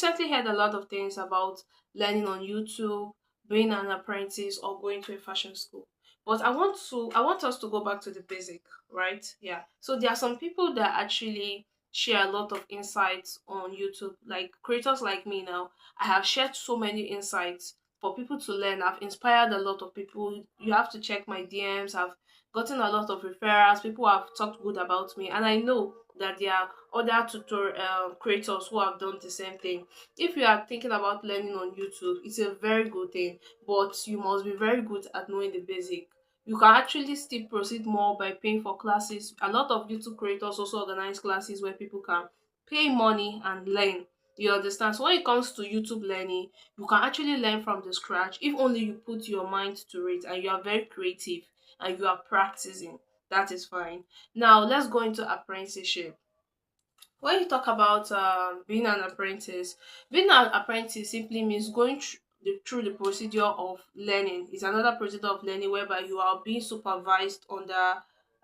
recently heard a lot of things about learning on YouTube, being an apprentice, or going to a fashion school. But I want us to go back to the basic, right? Yeah. So there are some people that actually share a lot of insights on YouTube, like creators like me now. I have shared so many insights for people to learn. I've inspired a lot of people. You have to check my DMs. I've gotten a lot of referrals. People have talked good about me, and I know that there are other tutorial creators who have done the same thing. If you are thinking about learning on YouTube, it's a very good thing, but you must be very good at knowing the basic. You can actually still proceed more by paying for classes. A lot of YouTube creators also organize classes where people can pay money and learn. You understand? So when it comes to YouTube learning, you can actually learn from the scratch if only you put your mind to it and you are very creative and you are practicing. That is fine. Now let's go into apprenticeship. When you talk about being an apprentice, being an apprentice simply means going through the procedure of learning. It's another procedure of learning whereby you are being supervised under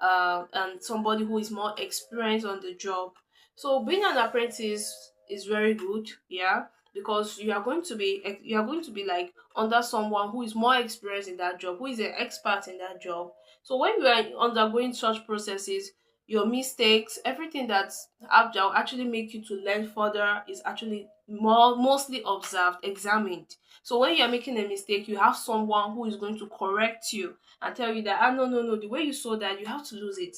and somebody who is more experienced on the job. So being an apprentice is very good, yeah, because you are going to be like under someone who is more experienced in that job, who is an expert in that job. So when you are undergoing such processes, your mistakes, everything that will actually make you to learn further is actually mostly observed, examined. So when you are making a mistake, you have someone who is going to correct you and tell you that no, the way you saw that you have to lose it.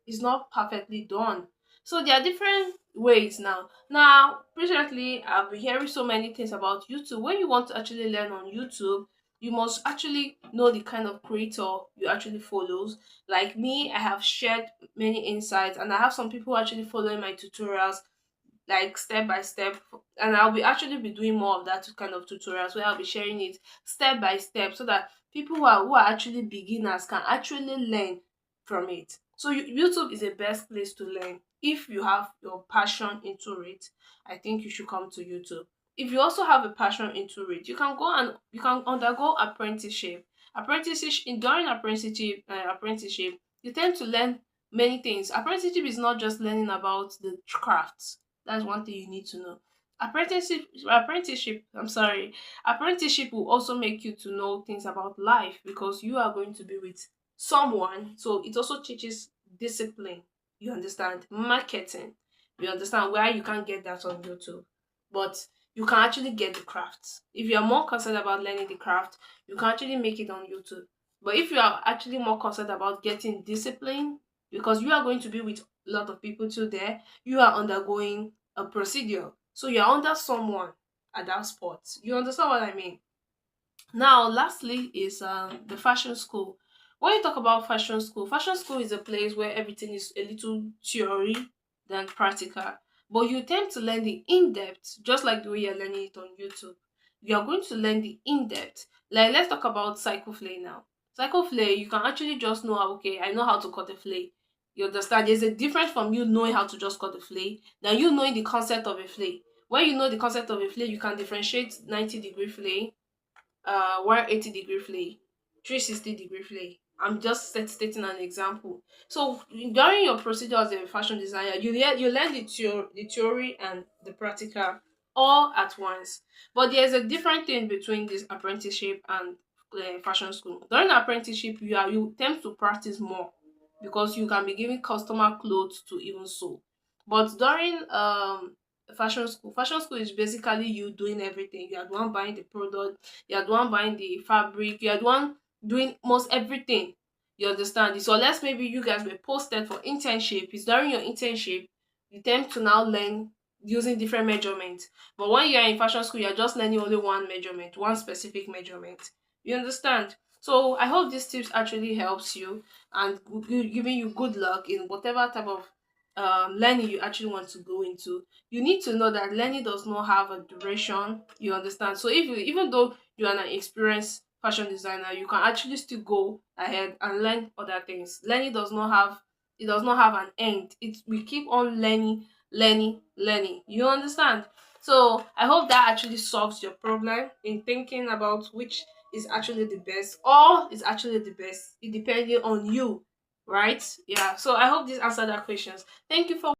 It's not perfectly done. So there are different ways now. Now, presently, I've been hearing so many things about YouTube. When you want to actually learn on YouTube, you must actually know the kind of creator you actually follows. Like me, I have shared many insights, and I have some people actually following my tutorials like step by step, and I'll be actually be doing more of that kind of tutorials where I'll be sharing it step by step so that people who are actually beginners can actually learn from it. So YouTube is the best place to learn. If you have your passion into it, I think you should come to YouTube. If you also have a passion into it, you can undergo apprenticeship. During apprenticeship, you tend to learn many things. Apprenticeship is not just learning about the crafts. That's one thing you need to know. Apprenticeship will also make you to know things about life because you are going to be with someone. So it also teaches discipline. You understand? Marketing. You understand where you can't get that on YouTube. But you can actually get the craft. If you are more concerned about learning the craft, you can actually make it on YouTube. But if you are actually more concerned about getting discipline, because you are going to be with a lot of people too there, you are undergoing a procedure. So you're under someone at that spot. You understand what I mean? Now, lastly is the fashion school. When you talk about fashion school is a place where everything is a little theory than practical. But you tend to learn the in-depth, just like the way you're learning it on YouTube. You are going to learn the in-depth. Like let's talk about cycle flay now. Cycle flay, you can actually just know how, okay, I know how to cut a flay. You understand? There's a difference from you knowing how to just cut a flay than you knowing the concept of a flay. When you know the concept of a flay, you can differentiate 90-degree flay, 180-degree flay, 360-degree flay. I'm just stating an example. So during your procedure as a fashion designer, you learn the theory and the practical all at once. But there's a different thing between this apprenticeship and fashion school. During apprenticeship, you tend to practice more because you can be giving customer clothes to even sew. But during fashion school is basically you doing everything. You are the one buying the product, you are the one buying the fabric, you are the one doing most everything. You understand? So let's maybe you guys were posted for internship. It's during your internship you tend to now learn using different measurements. But when you're in fashion school, you're just learning only one measurement, one specific measurement. You understand? So I hope these tips actually helps you and giving you good luck in whatever type of learning you actually want to go into. You need to know that learning does not have a duration. You understand? So if you, even though you are an experienced fashion designer, you can actually still go ahead and learn other things. Learning does not have an end. It we keep on learning. You understand? So I hope that actually solves your problem in thinking about which is actually the best or is actually the best. It depending on you, right? Yeah. So I hope this answered that questions. Thank you for